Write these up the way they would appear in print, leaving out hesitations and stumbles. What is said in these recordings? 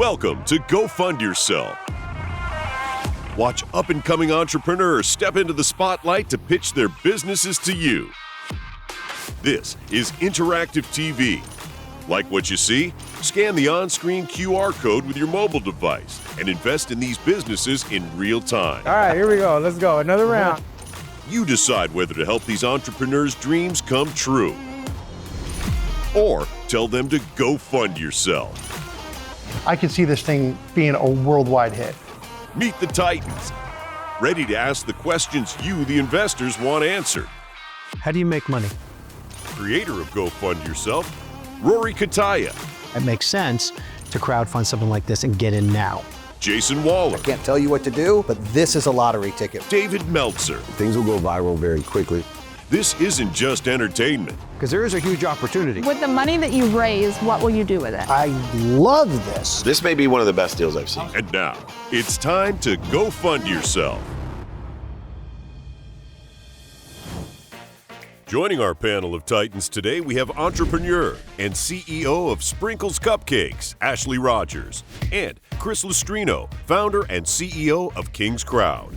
Welcome to Go Fund Yourself. Watch up-and-coming entrepreneurs step into the spotlight to pitch their businesses to you. This is interactive TV. Like what you see? Scan the on-screen QR code with your mobile device and invest in these businesses in real time. All right, here we go. Let's go. Another round. You decide whether to help these entrepreneurs' dreams come true or tell them to go fund yourself. I could see this thing being a worldwide hit. Meet the Titans, ready to ask the questions you, the investors, want answered. How do you make money? Creator of Go Fund Yourself, Rory Kataya. It makes sense to crowdfund something like this and get in now. Jason Waller. I can't tell you what to do, but this is a lottery ticket. David Meltzer. Things will go viral very quickly. This isn't just entertainment. Because there is a huge opportunity. With the money that you raise, what will you do with it? I love this. This may be one of the best deals I've seen. And now, it's time to go fund yourself. Joining our panel of Titans today, we have entrepreneur and CEO of Sprinkles Cupcakes, Ashley Rogers, and Chris Lustrino, founder and CEO of King's Crowd.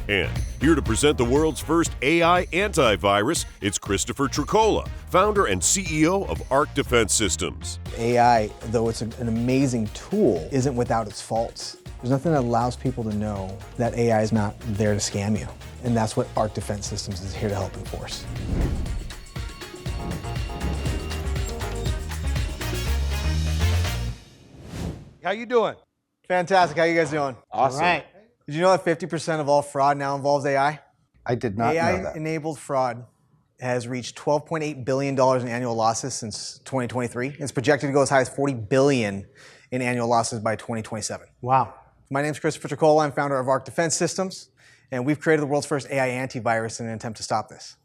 And here to present the world's first AI antivirus, it's Christopher Tricola, founder and CEO of Arc Defense Systems. AI, though it's an amazing tool, isn't without its faults. There's nothing that allows people to know that AI is not there to scam you. And that's what Arc Defense Systems is here to help enforce. How you doing? Fantastic. How you guys doing? Awesome. All right. Did you know that 50% of all fraud now involves AI? I did not know that. AI-enabled fraud has reached $12.8 billion in annual losses since 2023. It's projected to go as high as $40 billion in annual losses by 2027. Wow. My name is Christopher Tricola. I'm founder of Arc Defense Systems, and we've created the world's first AI antivirus in an attempt to stop this.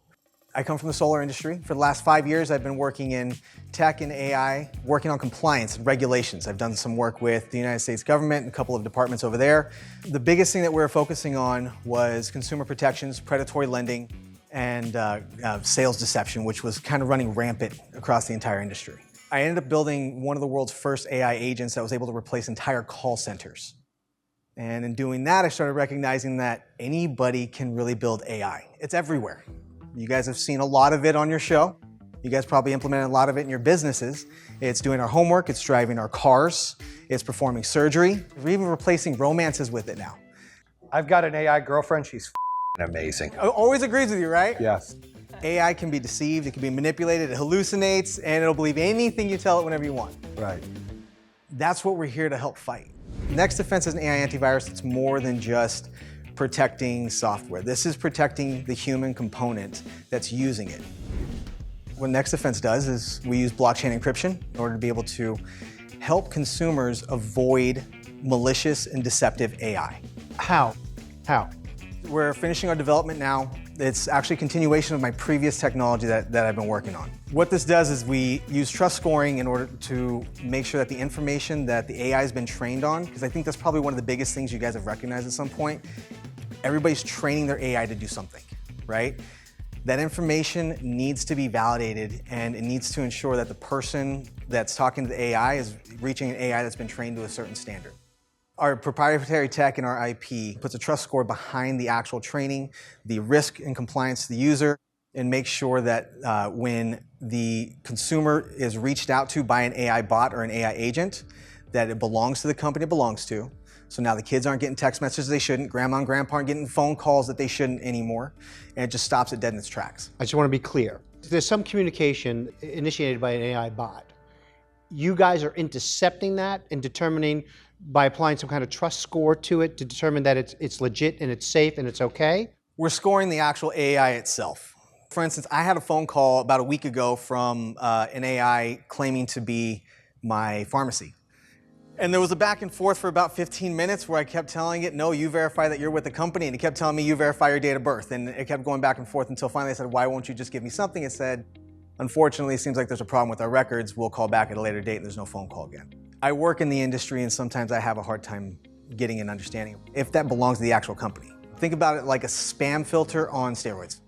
I come from the solar industry. For the last 5 years, I've been working in tech and AI, working on compliance and regulations. I've done some work with the United States government and a couple of departments over there. The biggest thing that we were focusing on was consumer protections, predatory lending, and sales deception, which was kind of running rampant across the entire industry. I ended up building one of the world's first AI agents that was able to replace entire call centers. And in doing that, I started recognizing that anybody can really build AI. It's everywhere. You guys have seen a lot of it on your show. You guys probably implemented a lot of it in your businesses. It's doing our homework, it's driving our cars, it's performing surgery. We're even replacing romances with it now. I've got an AI girlfriend. She's Amazing. Always agrees with you, right? yes. AI can be deceived, it can be manipulated, it hallucinates, and it'll believe anything you tell it whenever you want. Right. That's what we're here to help fight. Next Defense is an AI antivirus that's more than just protecting software. This is protecting the human component that's using it. What Next Defense does is we use blockchain encryption in order to be able to help consumers avoid malicious and deceptive AI. How? We're finishing our development now. It's actually a continuation of my previous technology that I've been working on. What this does is we use trust scoring in order to make sure that the information that the AI has been trained on, because I think that's probably one of the biggest things you guys have recognized at some point, everybody's training their AI to do something, right? That information needs to be validated, and it needs to ensure that the person that's talking to the AI is reaching an AI that's been trained to a certain standard. Our proprietary tech and our IP puts a trust score behind the actual training, the risk and compliance to the user, and makes sure that when the consumer is reached out to by an AI bot or an AI agent, that it belongs to the company it belongs to. So now the kids aren't getting text messages they shouldn't, grandma and grandpa aren't getting phone calls that they shouldn't anymore, and it just stops it dead in its tracks. I just want to be clear. There's some communication initiated by an AI bot. You guys are intercepting that and determining by applying some kind of trust score to it to determine that it's legit and it's safe and it's okay? We're scoring the actual AI itself. For instance, I had a phone call about a week ago from an AI claiming to be my pharmacy. And there was a back and forth for about 15 minutes where I kept telling it, no, you verify that you're with the company, and it kept telling me you verify your date of birth. And it kept going back and forth until finally I said, why won't you just give me something? It said, unfortunately, it seems like there's a problem with our records. We'll call back at a later date, and there's no phone call again. I work in the industry, and sometimes I have a hard time getting an understanding if that belongs to the actual company. Think about it like a spam filter on steroids.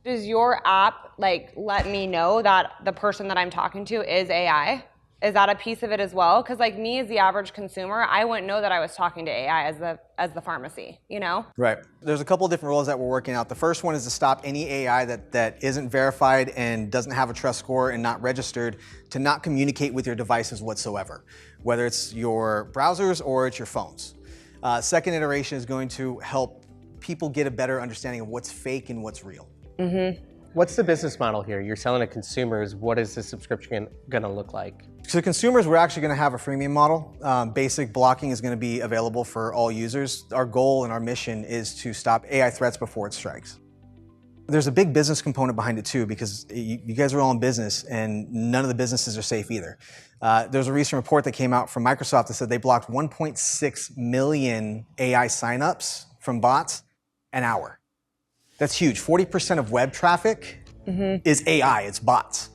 Does your app let me know that the person that I'm talking to is AI? Is that a piece of it as well? Because like me as the average consumer, I wouldn't know that I was talking to AI as the pharmacy, you know? Right. There's a couple of different roles that we're working out. The first one is to stop any AI that isn't verified and doesn't have a trust score and not registered to not communicate with your devices whatsoever, whether it's your browsers or it's your phones. Second iteration is going to help people get a better understanding of what's fake and what's real. What's the business model here? You're selling to consumers. What is the subscription going to look like? So consumers, we're actually going to have a freemium model. Basic blocking is going to be available for all users. Our goal and our mission is to stop AI threats before it strikes. There's a big business component behind it too, because you guys are all in business and none of the businesses are safe either. There's a recent report that came out from Microsoft that said they blocked 1.6 million AI signups from bots an hour. That's huge. 40% of web traffic is AI, it's bots.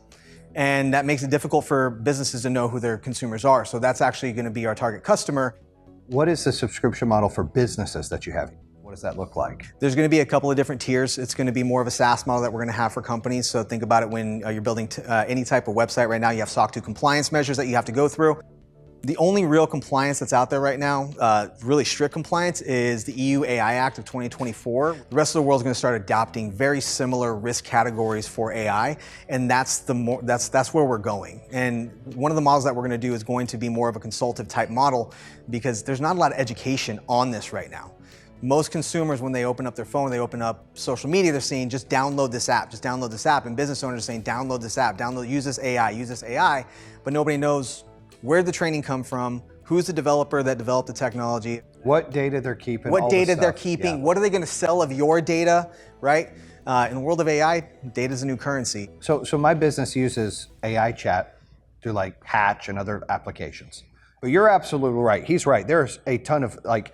And that makes it difficult for businesses to know who their consumers are. So that's actually going to be our target customer. What is the subscription model for businesses that you have? What does that look like? There's going to be a couple of different tiers. It's going to be more of a SaaS model that we're going to have for companies. So think about it when you're building any type of website right now, you have SOC 2 compliance measures that you have to go through. The only real compliance that's out there right now, really strict compliance, is the EU AI Act of 2024. The rest of the world is going to start adopting very similar risk categories for AI, and that's where we're going. And one of the models that we're going to do is going to be more of a consultative type model, because there's not a lot of education on this right now. Most consumers, when they open up their phone, they open up social media, they're saying, just download this app, just download this app. And business owners are saying, download this app, use this AI, but nobody knows where'd the training come from, who's the developer that developed the technology. What data they're keeping. What data they're keeping, what are they gonna sell of your data, right? In the world of AI, data is a new currency. So my business uses AI chat to like Hatch and other applications. But you're absolutely right, he's right. There's a ton of like,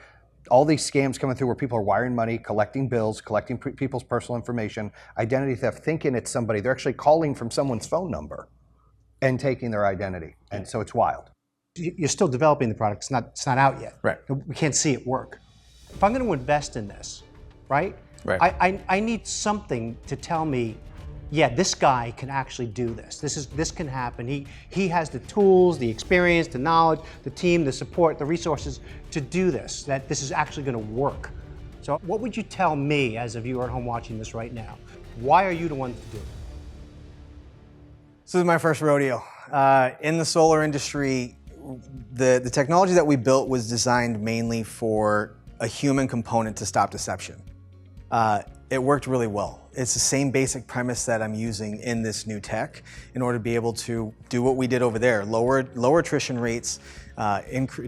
all these scams coming through where people are wiring money, collecting bills, collecting people's personal information, identity theft, thinking it's somebody. They're actually calling from someone's phone number and taking their identity. And so it's wild. You're still developing the product, it's not out yet. Right. We can't see it work. If I'm going to invest in this, right? I need something to tell me, yeah, this guy can actually do this. This can happen. He has the tools, the experience, the knowledge, the team, the support, the resources to do this, that this is actually going to work. So what would you tell me as a viewer at home watching this right now? Why are you the one to do it? So this is my first rodeo. In the solar industry, the technology that we built was designed mainly for a human component to stop deception. It worked really well. It's the same basic premise that I'm using in this new tech in order to be able to do what we did over there, lower attrition rates,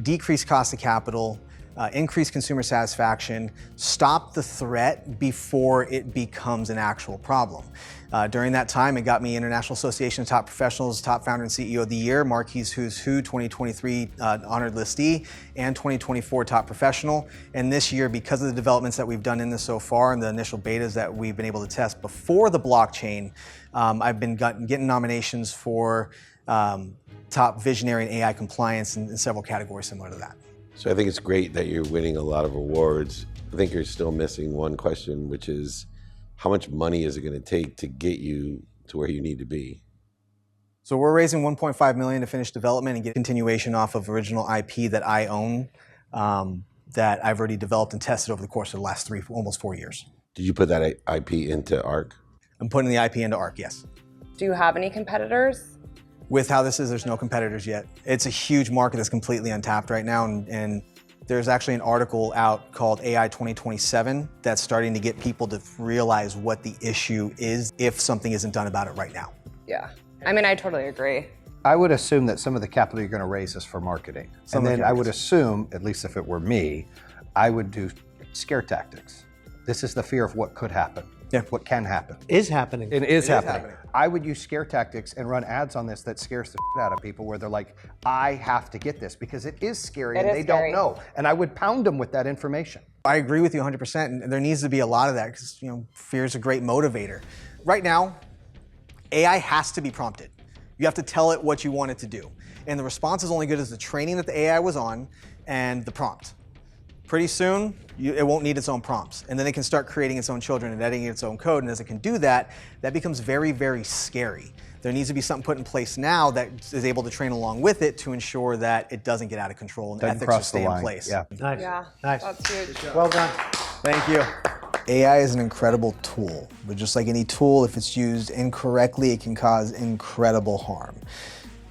decrease cost of capital, increase consumer satisfaction, stop the threat before it becomes an actual problem. During that time, it got me International Association of Top Professionals, Top Founder and CEO of the Year, Marquis Who's Who 2023 Honored Listee, and 2024 Top Professional. And this year, because of the developments that we've done in this so far and the initial betas that we've been able to test before the blockchain, I've been getting nominations for Top Visionary and AI Compliance in several categories similar to that. So I think it's great that you're winning a lot of awards. I think you're still missing one question, which is, how much money is it going to take to get you to where you need to be? So we're raising $1.5 million to finish development and get continuation off of original IP that I own, that I've already developed and tested over the course of the last almost 4 years. Did you put that IP into ARC? I'm putting the IP into ARC, yes. Do you have any competitors? With how this is, there's no competitors yet. It's a huge market that's completely untapped right now, and there's actually an article out called AI 2027 that's starting to get people to realize what the issue is if something isn't done about it right now. Yeah, I mean, I totally agree. I would assume that some of the capital you're going to raise is for marketing. And then I would assume, at least if it were me, I would do scare tactics. This is the fear of what could happen. Yeah. What can happen. Is happening. It is happening. I would use scare tactics and run ads on this that scares the shit out of people, where they're like, I have to get this because it is scary and they don't know. And I would pound them with that information. I agree with you 100%, and there needs to be a lot of that because fear is a great motivator. Right now, AI has to be prompted. You have to tell it what you want it to do. And the response is only good as the training that the AI was on and the prompt. Pretty soon, it won't need its own prompts. And then it can start creating its own children and editing its own code. And as it can do that, that becomes very, very scary. There needs to be something put in place now that is able to train along with it to ensure that it doesn't get out of control and Doesn't ethics cross will stay the line. in place. Yeah. Nice. Yeah, Nice. that's huge. Well done. Thank you. AI is an incredible tool, but just like any tool, if it's used incorrectly, it can cause incredible harm.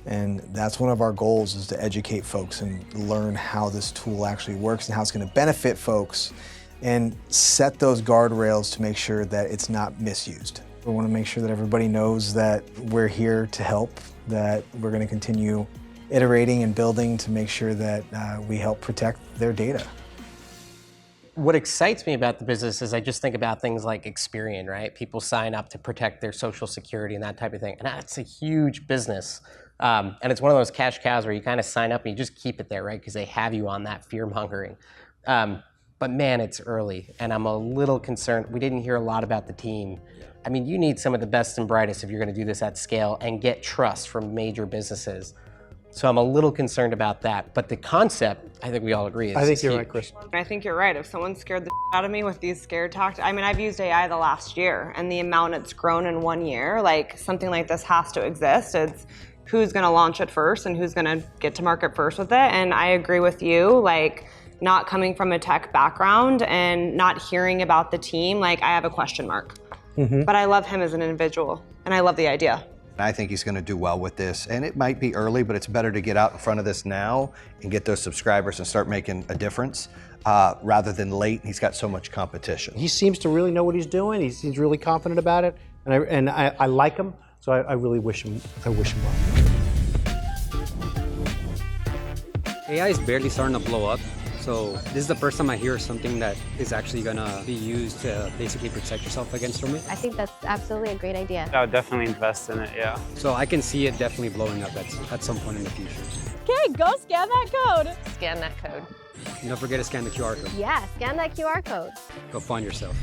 And that's one of our goals, is to educate folks and learn how this tool actually works and how it's going to benefit folks, and set those guardrails to make sure that it's not misused. We want to make sure that everybody knows that we're here to help, that we're going to continue iterating and building to make sure that we help protect their data. What excites me about the business is I just think about things like Experian, right? People sign up to protect their social security and that type of thing. And that's a huge business. And it's one of those cash cows where you kind of sign up and you just keep it there, right? Because they have you on that fear mongering. But man, it's early, and I'm a little concerned. We didn't hear a lot about the team. I mean, you need some of the best and brightest if you're going to do this at scale and get trust from major businesses. So I'm a little concerned about that. But the concept, I think we all agree, is I think you're huge. right, Chris. I think you're right. If someone scared the out of me with these scare tactics, I mean, I've used AI the last year, and the amount it's grown in 1 year, like something like this has to exist. It's who's going to launch it first and who's going to get to market first with it. And I agree with you, like not coming from a tech background and not hearing about the team, like I have a question mark. But I love him as an individual, and I love the idea. I think he's going to do well with this, and it might be early, but it's better to get out in front of this now and get those subscribers and start making a difference rather than late. He's got so much competition. He seems to really know what he's doing. He seems really confident about it, and I like him. So I really wish him well. AI is barely starting to blow up. So this is the first time I hear something that is actually gonna be used to basically protect yourself against from it. I think that's absolutely a great idea. I would definitely invest in it, yeah. So I can see it definitely blowing up at some point in the future. Okay, go scan that code. Scan that code. And don't forget to scan the QR code. Yeah, scan that QR code. Go find yourself.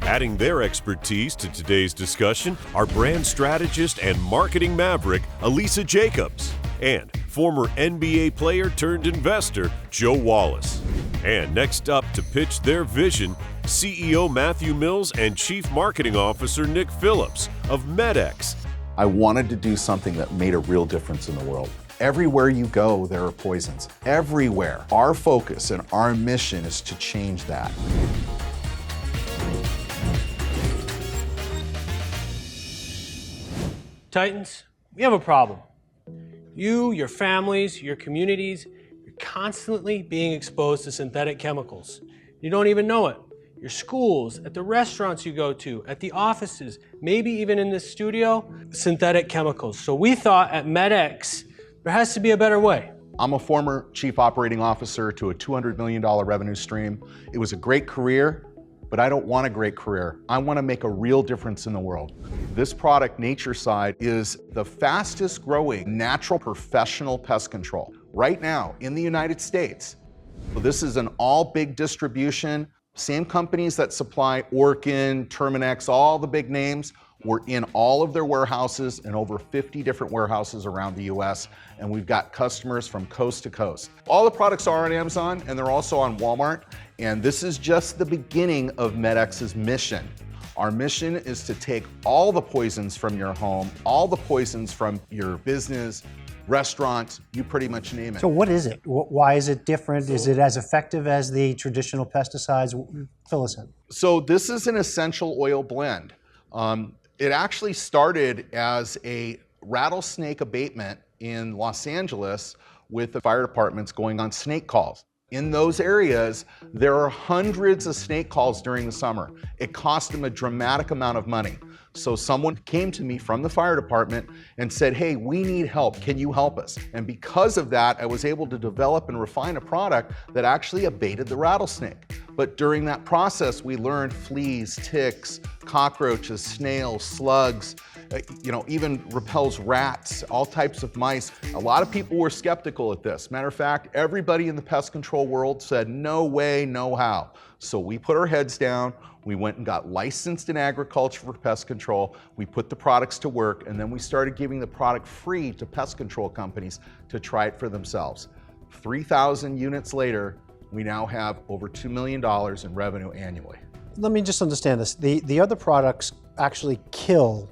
Adding their expertise to today's discussion are brand strategist and marketing maverick Elisa Jacobs and former NBA player turned investor Joe Wallace. And next up to pitch their vision, CEO Matthew Mills and Chief Marketing Officer Nick Phillips of MedX. I wanted to do something that made a real difference in the world. Everywhere you go, there are poisons. Everywhere. Our focus and our mission is to change that. Titans, we have a problem. You, your families, your communities, you're constantly being exposed to synthetic chemicals. You don't even know it. Your schools, at the restaurants you go to, at the offices, maybe even in this studio, synthetic chemicals. So we thought at MedX, there has to be a better way. I'm a former chief operating officer to a $200 million revenue stream. It was a great career, but I don't want a great career. I want to make a real difference in the world. This product, Nature-Cide, is the fastest growing natural professional pest control right now in the United States. So this is an all big distribution. Same companies that supply Orkin, Terminex, all the big names, we're in all of their warehouses in over 50 different warehouses around the US, and we've got customers from coast to coast. All the products are on Amazon, and they're also on Walmart, and this is just the beginning of MedX's mission. Our mission is to take all the poisons from your home, all the poisons from your business, restaurant, you pretty much name it. So what is it? Why is it different? Is it as effective as the traditional pesticides? Fill us in. So this is an essential oil blend. It actually started as a rattlesnake abatement in Los Angeles with the fire departments going on snake calls. In those areas, there are hundreds of snake calls during the summer. It cost them a dramatic amount of money. So someone came to me from the fire department and said, hey, we need help. Can you help us? And because of that, I was able to develop and refine a product that actually abated the rattlesnake. But during that process, we learned fleas, ticks, cockroaches, snails, slugs, even repels rats, all types of mice. A lot of people were skeptical at this. Matter of fact, everybody in the pest control world said, no way, no how. So we put our heads down. We went and got licensed in agriculture for pest control. We put the products to work, and then we started giving the product free to pest control companies to try it for themselves. 3,000 units later, We now have over $2 million in revenue annually. Let me just understand this. The other products actually kill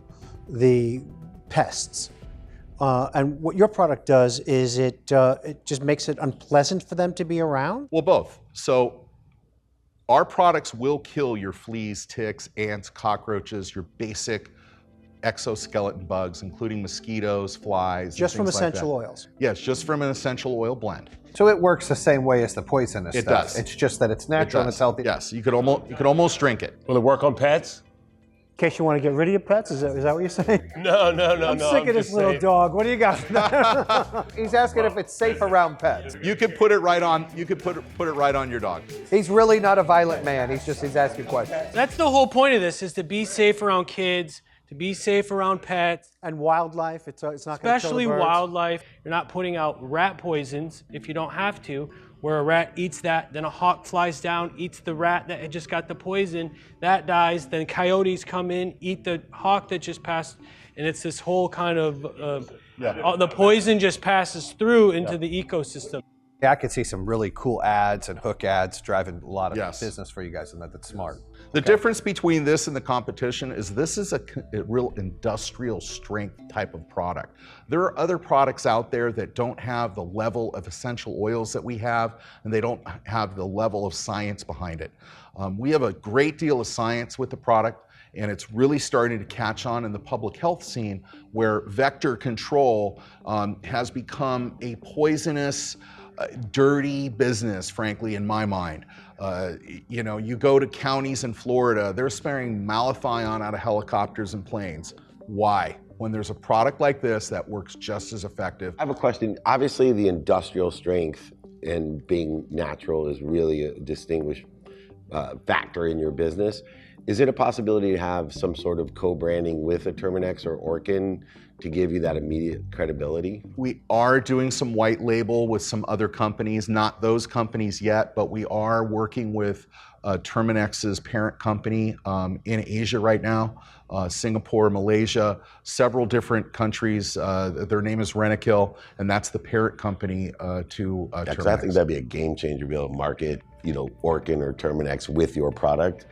the pests. And what your product does is it just makes it unpleasant for them to be around? Well, both. So our products will kill your fleas, ticks, ants, cockroaches, your basic exoskeleton bugs, including mosquitoes, flies. Just from and things like essential that. oils? Yes, just from an essential oil blend. So it works the same way as the poisonous It stuff. does. It's just that it's natural and it's healthy. Yes, you could almost drink it. Will it work on pets? In case you want to get rid of your pets, is that what you're saying? No. I'm sick of this little dog. What do you got? He's asking if it's safe around pets. You could put it right on. You could put it right on your dog. He's really not a violent man. He's asking questions. That's the whole point of this, is to be safe around kids, to be safe around pets. And wildlife, it's not going to kill the Especially birds. wildlife. You're not putting out rat poisons if you don't have to, where a rat eats that, then a hawk flies down, eats the rat that had just got the poison, that dies, then coyotes come in, eat the hawk that just passed, and it's this whole kind of, the poison just passes through into the ecosystem. Yeah, I could see some really cool ads and hook ads driving a lot of business for you guys, and that's smart. The difference between this and the competition is this is a real industrial strength type of product. There are other products out there that don't have the level of essential oils that we have, and they don't have the level of science behind it. We have a great deal of science with the product, and it's really starting to catch on in the public health scene, where vector control has become a poisonous, dirty business, frankly, in my mind. You go to counties in Florida, they're spraying malathion out of helicopters and planes. Why? When there's a product like this that works just as effective. I have a question. Obviously, the industrial strength and being natural is really a distinguished factor in your business. Is it a possibility to have some sort of co-branding with a Terminix or Orkin to give you that immediate credibility? We are doing some white label with some other companies, not those companies yet, but we are working with Terminix's parent company in Asia right now, Singapore, Malaysia, several different countries. Their name is Rentokil, and that's the parent company to Terminix. I think that'd be a game changer to be able to market, Orkin or Terminix with your product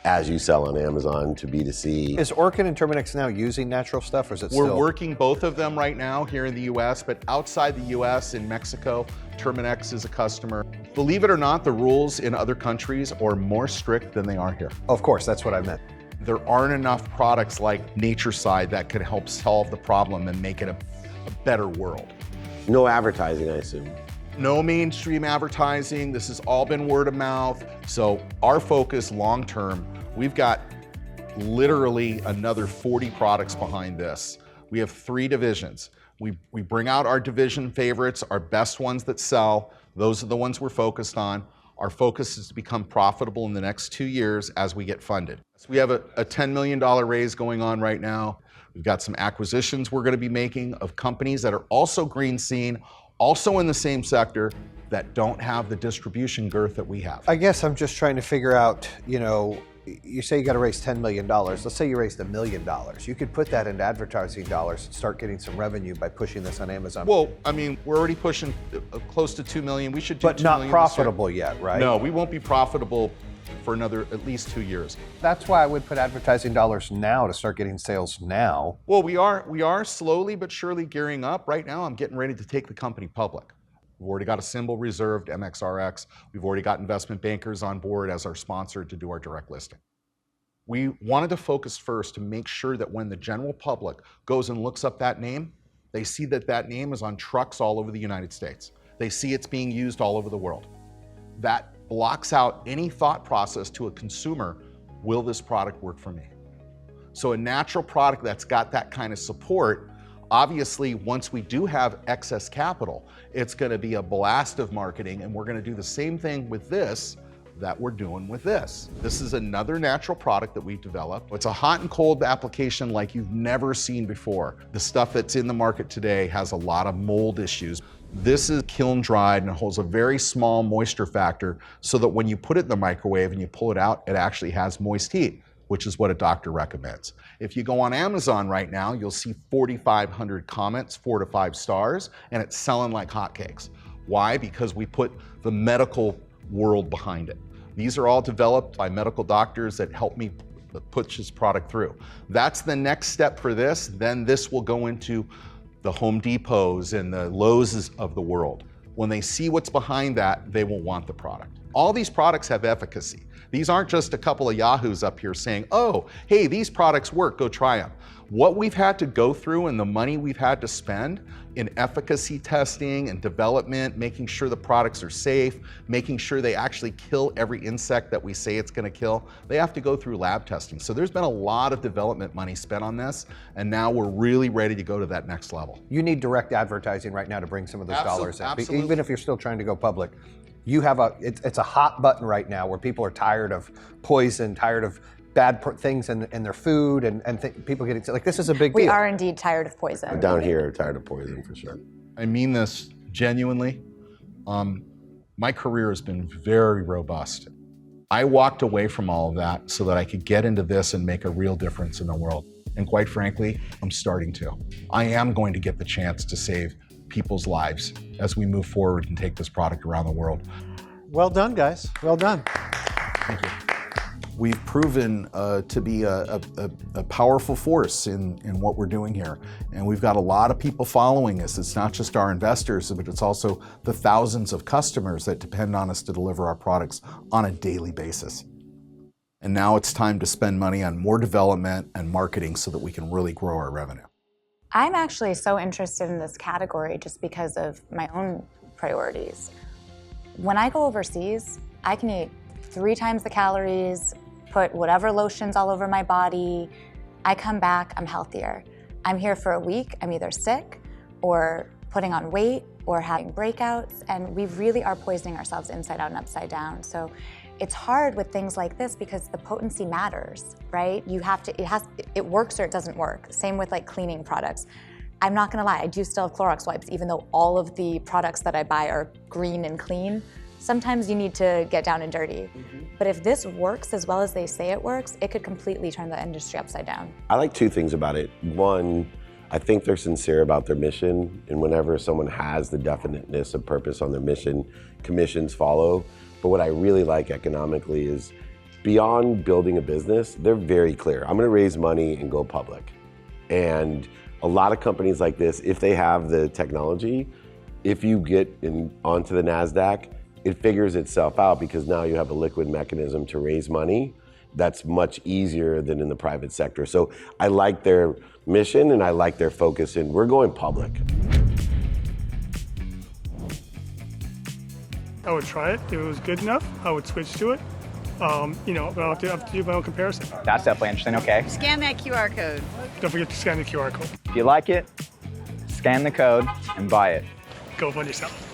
as you sell on Amazon to B2C. Is Orkin and Terminix now using natural stuff, or is it still? We're working both of them right now here in the US, but outside the US, in Mexico, Terminix is a customer. Believe it or not, the rules in other countries are more strict than they are here. Of course, that's what I meant. There aren't enough products like Nature-Cide that could help solve the problem and make it a better world. No advertising, I assume. No mainstream advertising. This has all been word of mouth. So our focus long term, we've got literally another 40 products behind this. We have 3 divisions. We bring out our division favorites, our best ones that sell. Those are the ones we're focused on. Our focus is to become profitable in the next 2 years as we get funded. So we have a $10 million raise going on right now. We've got some acquisitions we're going to be making of companies that are also green scene, also in the same sector, that don't have the distribution girth that we have. I guess I'm just trying to figure out, you say you got to raise $10 million. Let's say you raised $1 million. You could put that into advertising dollars and start getting some revenue by pushing this on Amazon. Well, I mean, we're already pushing close to $2 million. We should do but $2 not million profitable yet, right? No, we won't be profitable for another at least 2 years. That's why I would put advertising dollars now to start getting sales now. Well, we are slowly but surely gearing up. Right now, I'm getting ready to take the company public. We've already got a symbol reserved, MXRX. We've already got investment bankers on board as our sponsor to do our direct listing. We wanted to focus first to make sure that when the general public goes and looks up that name, they see that that name is on trucks all over the United States. They see it's being used all over the world. That blocks out any thought process to a consumer, will this product work for me? So a natural product that's got that kind of support, obviously once we do have excess capital, it's going to be a blast of marketing, and we're going to do the same thing with this that we're doing with this. This is another natural product that we've developed. It's a hot and cold application like you've never seen before. The stuff that's in the market today has a lot of mold issues. This is kiln dried and holds a very small moisture factor so that when you put it in the microwave and you pull it out, it actually has moist heat, which is what a doctor recommends. If you go on Amazon right now, you'll see 4,500 comments, 4 to 5 stars, and it's selling like hotcakes. Why? Because we put the medical world behind it. These are all developed by medical doctors that help me push this product through. That's the next step for this. Then this will go into the Home Depots and the Lowe's of the world. When they see what's behind that, they will want the product. All these products have efficacy. These aren't just a couple of yahoos up here saying, oh, hey, these products work, go try them. What we've had to go through and the money we've had to spend in efficacy testing and development, making sure the products are safe, making sure they actually kill every insect that we say it's going to kill, they have to go through lab testing. So there's been a lot of development money spent on this, and now we're really ready to go to that next level. You need direct advertising right now to bring some of those dollars in. Absolutely. Even if you're still trying to go public. You have it's a hot button right now where people are tired of poison, tired of bad things in their food, and people getting sick. Like, this is a big deal. We are indeed tired of poison. Down here, tired of poison for sure. I mean this genuinely. My career has been very robust. I walked away from all of that so that I could get into this and make a real difference in the world. And quite frankly, I'm starting to. I am going to get the chance to save people's lives as we move forward and take this product around the world. Well done, guys. Well done. Thank you. We've proven to be a powerful force in what we're doing here. And we've got a lot of people following us. It's not just our investors, but it's also the thousands of customers that depend on us to deliver our products on a daily basis. And now it's time to spend money on more development and marketing so that we can really grow our revenue. I'm actually so interested in this category just because of my own priorities. When I go overseas, I can eat 3 times the calories, put whatever lotions all over my body. I come back, I'm healthier. I'm here for a week, I'm either sick or putting on weight or having breakouts, and we really are poisoning ourselves inside out and upside down. So it's hard with things like this because the potency matters, right? You have to, it works or it doesn't work. Same with like cleaning products. I'm not gonna lie, I do still have Clorox wipes, even though all of the products that I buy are green and clean. Sometimes you need to get down and dirty. But if this works as well as they say it works, it could completely turn the industry upside down. I like 2 things about it. One, I think they're sincere about their mission, and whenever someone has the definiteness of purpose on their mission, commissions follow. But what I really like economically is beyond building a business, they're very clear. I'm gonna raise money and go public. And a lot of companies like this, if they have the technology, if you get onto the NASDAQ, it figures itself out because now you have a liquid mechanism to raise money that's much easier than in the private sector. So I like their mission and I like their focus in we're going public. I would try it. If it was good enough, I would switch to it. But I'll have to do my own comparison. That's definitely interesting, okay. Scan that QR code. Don't forget to scan the QR code. If you like it, scan the code and buy it. Go fund yourself.